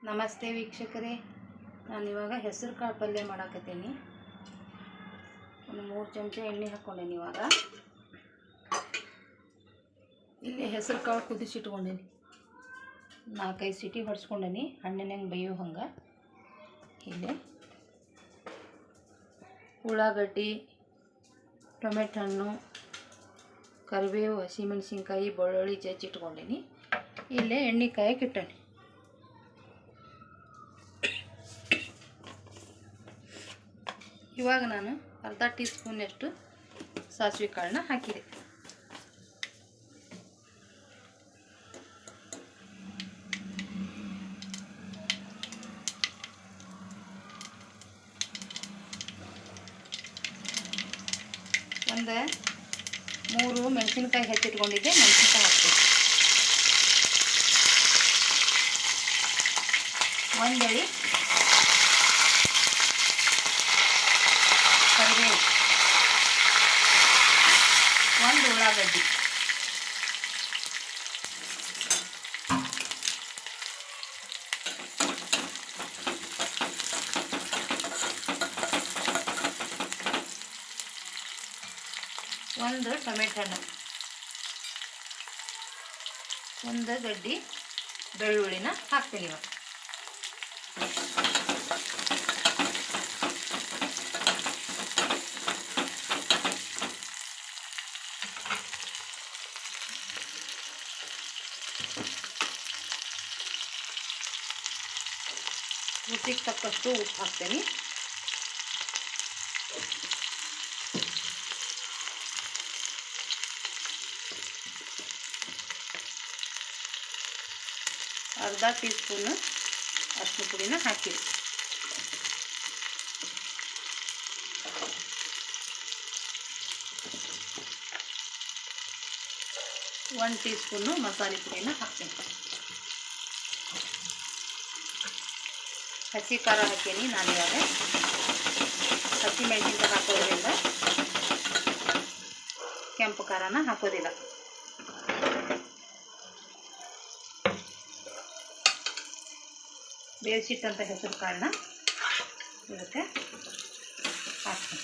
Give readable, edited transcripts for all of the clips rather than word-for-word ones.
ನಮಸ್ತೆ ವೀಕ್ಷಕರೇ, ನಾನು ಇವಾಗ ಹೆಸರು ಕಾಳು ಪಲ್ಯ ಮಾಡಾಕತ್ತೀನಿ. ಒಂದು 3 ಚಮಚ ಎಣ್ಣೆ ಹಾಕ್ಕೊಂಡೇನಿ. ಇವಾಗ ಇಲ್ಲಿ ಹೆಸರು ಕಾಳು ಕುದಿಸಿಟ್ಕೊಂಡೇನಿ. 4-5 ಸಿಟಿ ಹೊಡ್ಸ್ಕೊಂಡೇನಿ, ಹಣ್ಣಿನಂಗೆ ಬೇಯೋ ಹಂಗೆ. ಇಲ್ಲಿ ಉಳ್ಳಾಗಡ್ಡಿ, ಟೊಮೆಟೊ ಹಣ್ಣು, ಕರಿಬೇವು, ಹಸಿಮೆಣಸಿನ್ಕಾಯಿ, ಬೆಳ್ಳುಳ್ಳಿ ಜಜ್ಜಿಟ್ಕೊಂಡೇನಿ. ಇಲ್ಲೇ ಎಣ್ಣೆ ಕಾಯಕ್ಕೆ ಇಟ್ಟೇನಿ. ಇವಾಗ ನಾನು ಅರ್ಧ ಟೀ ಸ್ಪೂನಷ್ಟು ಸಾಸಿವೆ ಕಾಳನ್ನ ಹಾಕಿದೆ. ಒಂದು 3 ಮೆಣಸಿನ್ಕಾಯಿ ಹೆಚ್ಚಿಟ್ಕೊಂಡಿದ್ದೆ, ಮೆಣಸಿನ್ಕಾಯಿ ಹಾಕ್ತೀನಿ. ಒಂದು ಎಳೆ ಕರಿಬೇವು, ಒಂದು ಉಳ್ಳಾಗಡ್ಡಿ, ಒಂದು ಟೊಮೆಟೊ ಹಣ್ಣು, ಒಂದು ಗಡ್ಡಿ ಬೆಳ್ಳುಳ್ಳಿನ ಹಾಕ್ತೀನಿ. ಇವಾಗ ರುಚಿಗೆ ತಕ್ಕಷ್ಟು ಉಪ್ಪು ಹಾಕ್ತೀನಿ. ಅರ್ಧ ಟೀ ಸ್ಪೂನ್ ಅರಿಶಿನ ಪುಡಿನ ಹಾಕಿರಿ. ಒಂದು ಟೀ ಸ್ಪೂನು ಮಸಾಲೆ ಪುಡಿನ ಹಾಕ್ತೀನಿ. ಹಸಿ ಖಾರ ಹಾಕೀನಿ. ನಾನಿವಾಗ ಹಸಿ ಮೆಣಸಿನ್ಕಾಯಿ ಹಾಕೋದ್ರಿಂದ ಕೆಂಪು ಖಾರನ ಹಾಕೋದಿಲ್ಲ. ಬೇಯಿಸಿಟ್ಟಂಥ ಹೆಸರು ಕಾಳನ್ನ ಇದಕ್ಕೆ ಹಾಕ್ತೀನಿ.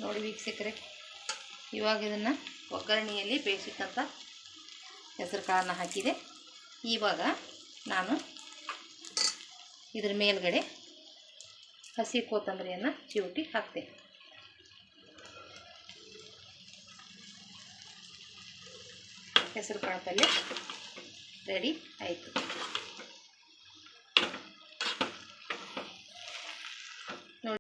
ನೋಡಿ ವೀಕ್ಷಕರೇ, ಇವಾಗ ಇದನ್ನು ಒಗ್ಗರಣೆಯಲ್ಲಿ ಬೇಯಿಸಿಟ್ಟಂಥ ಹೆಸರು ಕಾಳನ್ನ ಹಾಕಿದೆ. ಇವಾಗ ನಾನು ಇದ್ರ ಮೇಲ್ಗಡೆ ಹಸಿ ಕೊತ್ತಂಬರಿಯನ್ನು ಚಿವುಟಿ ಹಾಕ್ತೇನೆ. ಹೆಸರು ಕಾಳು ಪಲ್ಯ ರೆಡಿ ಆಯಿತು.